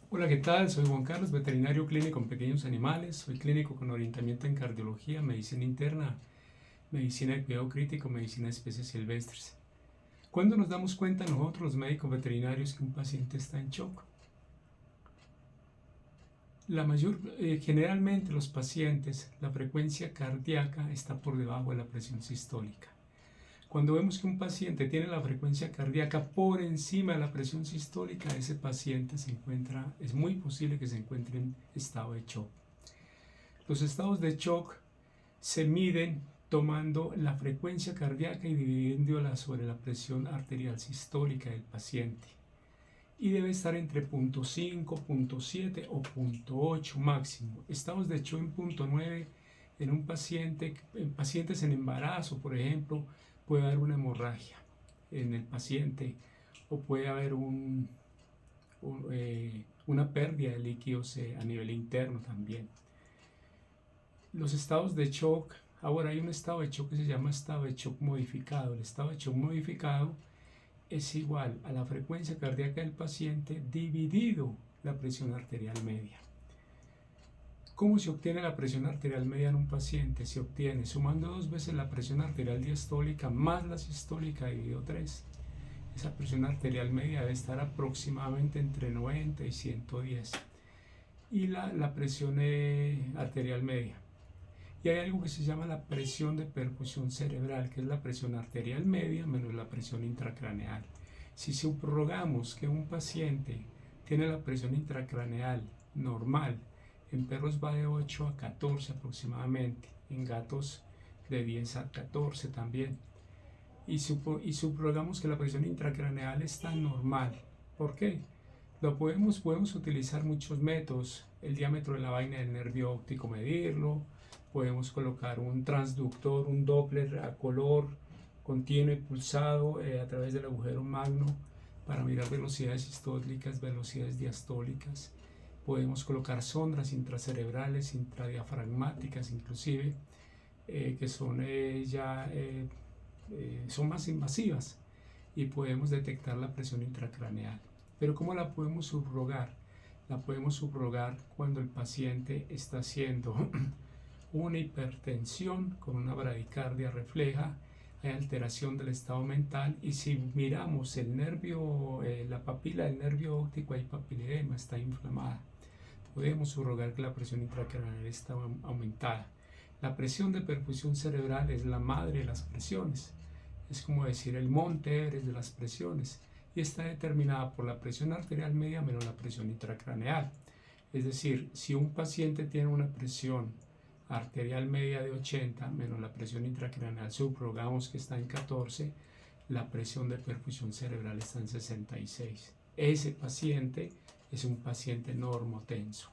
Hola, ¿qué tal? Soy Juan Carlos, veterinario clínico en pequeños animales. Soy clínico con orientamiento en cardiología, medicina interna, medicina de cuidado crítico, medicina de especies silvestres. ¿Cuándo nos damos cuenta nosotros, los médicos veterinarios, que un paciente está en shock? Generalmente los pacientes, la frecuencia cardíaca está por debajo de la presión sistólica. Cuando vemos que un paciente tiene la frecuencia cardíaca por encima de la presión sistólica, ese paciente es muy posible que se encuentre en estado de shock. Los estados de shock se miden tomando la frecuencia cardíaca y dividiéndola sobre la presión arterial sistólica del paciente. Y debe estar entre 0.5, 0.7 o 0.8 máximo. Estados de shock en 0.9 en un paciente, en pacientes en embarazo, por ejemplo, puede haber una hemorragia en el paciente o puede haber una pérdida de líquidos a nivel interno también. Los estados de shock, ahora hay un estado de shock que se llama estado de shock modificado. El estado de shock modificado es igual a la frecuencia cardíaca del paciente dividido la presión arterial media. ¿Cómo se obtiene la presión arterial media en un paciente? Se obtiene sumando 2 veces la presión arterial diastólica más la sistólica dividido 3. Esa presión arterial media debe estar aproximadamente entre 90 y 110. Y la presión arterial media. Y hay algo que se llama la presión de perfusión cerebral, que es la presión arterial media menos la presión intracraneal. Si subrogamos que un paciente tiene la presión intracraneal normal, en perros va de 8 a 14 aproximadamente, en gatos de 10 a 14 también. Y subrogamos que la presión intracraneal está normal. ¿Por qué? Podemos utilizar muchos métodos, el diámetro de la vaina del nervio óptico medirlo, podemos colocar un transductor, un Doppler a color continuo y pulsado a través del agujero magno para mirar velocidades sistólicas, velocidades diastólicas. Podemos colocar sondas intracerebrales, intradiafragmáticas inclusive, que son más invasivas y podemos detectar la presión intracraneal. Pero ¿cómo la podemos subrogar? La podemos subrogar cuando el paciente está haciendo una hipertensión con una bradicardia refleja, hay alteración del estado mental, y si miramos el nervio, la papila del nervio óptico, hay papiledema, está inflamada. Podemos subrogar que la presión intracraneal está aumentada. La presión de perfusión cerebral es la madre de las presiones. Es como decir el monte Everest de las presiones, y está determinada por la presión arterial media menos la presión intracraneal. Es decir, si un paciente tiene una presión arterial media de 80 menos la presión intracraneal, subrogamos que está en 14, la presión de perfusión cerebral está en 66. Ese paciente es un paciente normotenso.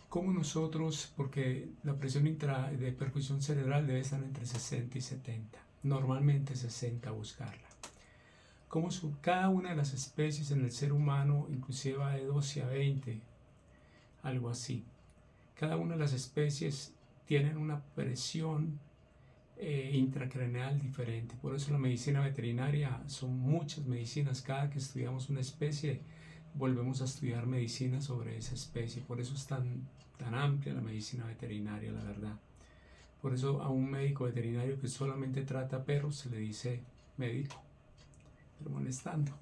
Como nosotros, porque la presión de perfusión cerebral debe estar entre 60 y 70, normalmente 60 buscarla. Como cada una de las especies en el ser humano inclusive va de 12 a 20, algo así. Cada una de las especies tienen una presión intracraneal diferente. Por eso la medicina veterinaria son muchas medicinas. Cada que estudiamos una especie volvemos a estudiar medicina sobre esa especie. Por eso es tan amplia la medicina veterinaria, la verdad. Por eso a un médico veterinario que solamente trata perros se le dice médico, pero molestando.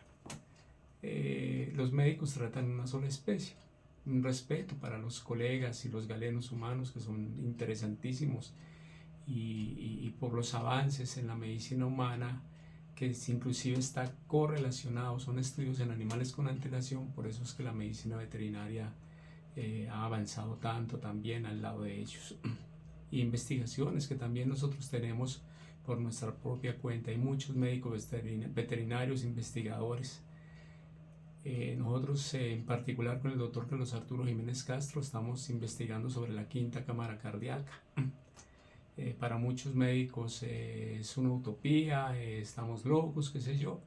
Los médicos tratan una sola especie. Un respeto para los colegas y los galenos humanos, que son interesantísimos, y por los avances en la medicina humana, que inclusive está correlacionado, son estudios en animales con antelación. Por eso es que la medicina veterinaria ha avanzado tanto también al lado de ellos. Y investigaciones que también nosotros tenemos por nuestra propia cuenta. Hay muchos médicos veterinarios, investigadores. Nosotros en particular con el doctor Carlos Arturo Jiménez Castro estamos investigando sobre la quinta cámara cardíaca. Para muchos médicos es una utopía, estamos locos, qué sé yo,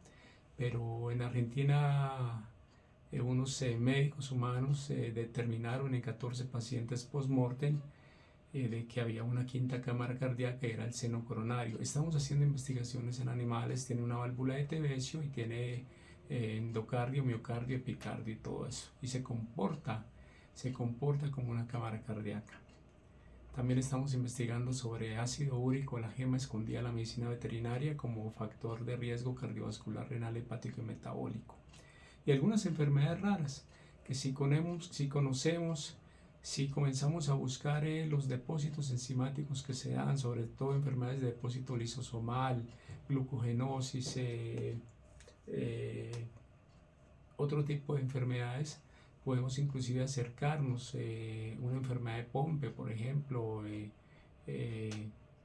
pero en Argentina unos médicos humanos determinaron en 14 pacientes post-mortem de que había una quinta cámara cardíaca, que era el seno coronario. Estamos haciendo investigaciones en animales, tiene una válvula de Tévecio y tiene endocardio, miocardio, epicardio y todo eso. Y se comporta como una cámara cardíaca. También estamos investigando sobre ácido úrico, la gema escondida en la medicina veterinaria como factor de riesgo cardiovascular, renal, hepático y metabólico. Y algunas enfermedades raras que si conocemos, si comenzamos a buscar los depósitos enzimáticos que se dan, sobre todo enfermedades de depósito lisosomal, glucogenosis, otro tipo de enfermedades, podemos inclusive acercarnos, una enfermedad de Pompe, por ejemplo,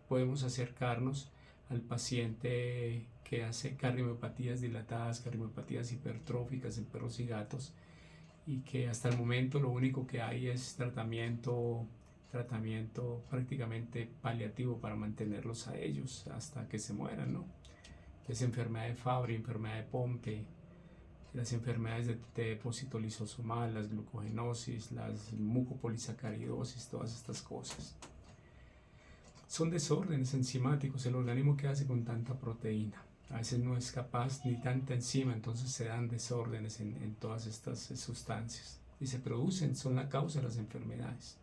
podemos acercarnos al paciente que hace cardiomiopatías dilatadas, cardiomiopatías hipertróficas en perros y gatos, y que hasta el momento lo único que hay es tratamiento prácticamente paliativo para mantenerlos a ellos hasta que se mueran, ¿no? Es enfermedad de Fabry, enfermedad de Pompe, las enfermedades de depósito lisosomal, las glucogenosis, las mucopolisacaridosis, todas estas cosas. Son desórdenes enzimáticos, el organismo que hace con tanta proteína. A veces no es capaz ni tanta enzima, entonces se dan desórdenes en todas estas sustancias y se producen, son la causa de las enfermedades.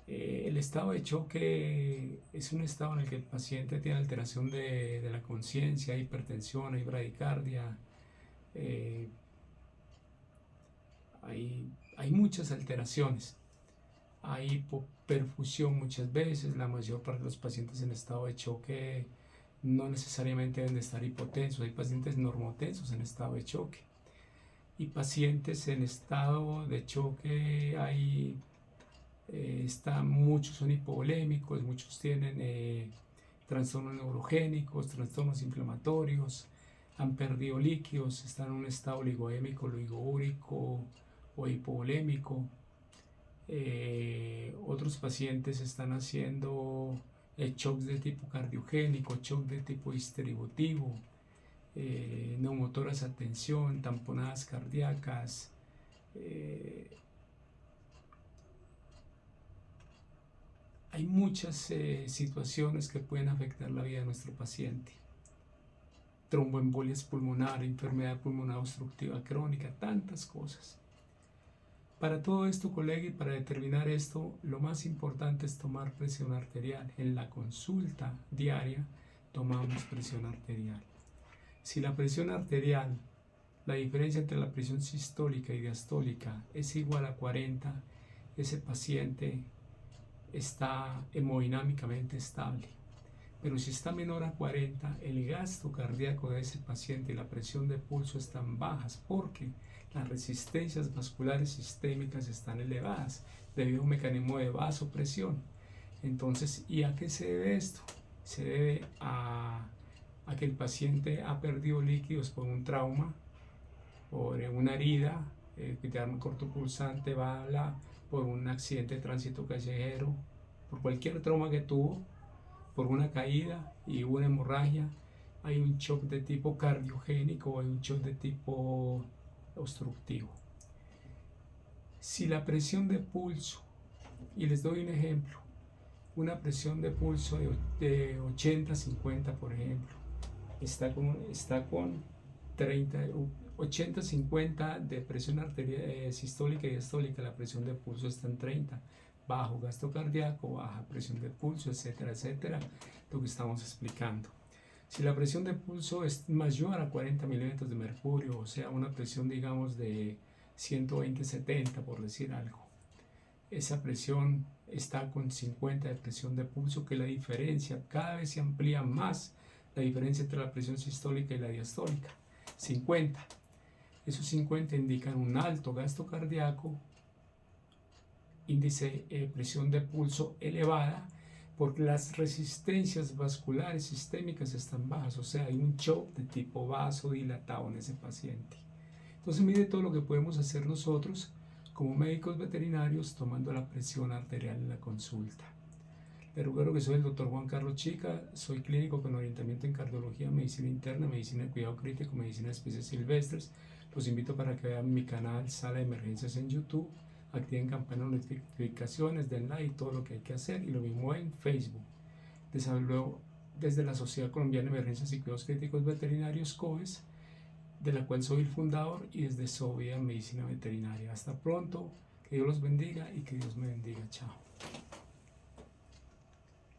El estado de choque es un estado en el que el paciente tiene alteración de la conciencia, hipertensión, hay bradicardia, hay muchas alteraciones, hay hipoperfusión muchas veces. La mayor parte de los pacientes en estado de choque no necesariamente deben de estar hipotensos, hay pacientes normotensos en estado de choque y pacientes en estado de choque muchos son hipovolémicos, muchos tienen trastornos neurogénicos, trastornos inflamatorios, han perdido líquidos, están en un estado oligoémico, oligoúrico o hipovolémico. Otros pacientes están haciendo shocks de tipo cardiogénico, shock de tipo distributivo, neumotoras a tensión, tamponadas cardíacas. Hay muchas situaciones que pueden afectar la vida de nuestro paciente. Tromboembolias pulmonares, enfermedad pulmonar obstructiva crónica, tantas cosas. Para todo esto, colega, y para determinar esto, lo más importante es tomar presión arterial. En la consulta diaria tomamos presión arterial. Si la presión arterial, la diferencia entre la presión sistólica y diastólica es igual a 40, ese paciente está hemodinámicamente estable. Pero si está menor a 40, el gasto cardíaco de ese paciente y la presión de pulso están bajas porque las resistencias vasculares sistémicas están elevadas debido a un mecanismo de vasopresión. Entonces, ¿y a qué se debe esto? Se debe a que el paciente ha perdido líquidos por un trauma, por una herida, de arma cortopulsante, bala, por un accidente de tránsito callejero, por cualquier trauma que tuvo, por una caída y una hemorragia. Hay un shock de tipo cardiogénico o hay un shock de tipo obstructivo. Si la presión de pulso, y les doy un ejemplo, una presión de pulso de 80-50, por ejemplo, está con 80-50 de presión arterial sistólica y diastólica, la presión de pulso está en 30, bajo gasto cardíaco, baja presión de pulso, etcétera, etcétera, lo que estamos explicando. Si la presión de pulso es mayor a 40 milímetros de mercurio, o sea, una presión, digamos, de 120-70, por decir algo, esa presión está con 50 de presión de pulso, que la diferencia, cada vez se amplía más la diferencia entre la presión sistólica y la diastólica. 50. Esos 50 indican un alto gasto cardíaco, índice presión de pulso elevada, porque las resistencias vasculares sistémicas están bajas, o sea, hay un shock de tipo vasodilatado en ese paciente. Entonces, mire todo lo que podemos hacer nosotros como médicos veterinarios tomando la presión arterial en la consulta. Les recuerdo que soy el Dr. Juan Carlos Chica, soy clínico con orientamiento en cardiología, medicina interna, medicina de cuidado crítico, medicina de especies silvestres. Los invito para que vean mi canal Sala de Emergencias en YouTube, activen campana de notificaciones, den like, todo lo que hay que hacer, y lo mismo en Facebook. Les hablo desde la Sociedad Colombiana de Emergencias y Cuidados Críticos Veterinarios, COES, de la cual soy el fundador, y desde Sovia Medicina Veterinaria. Hasta pronto, que Dios los bendiga y que Dios me bendiga. Chao.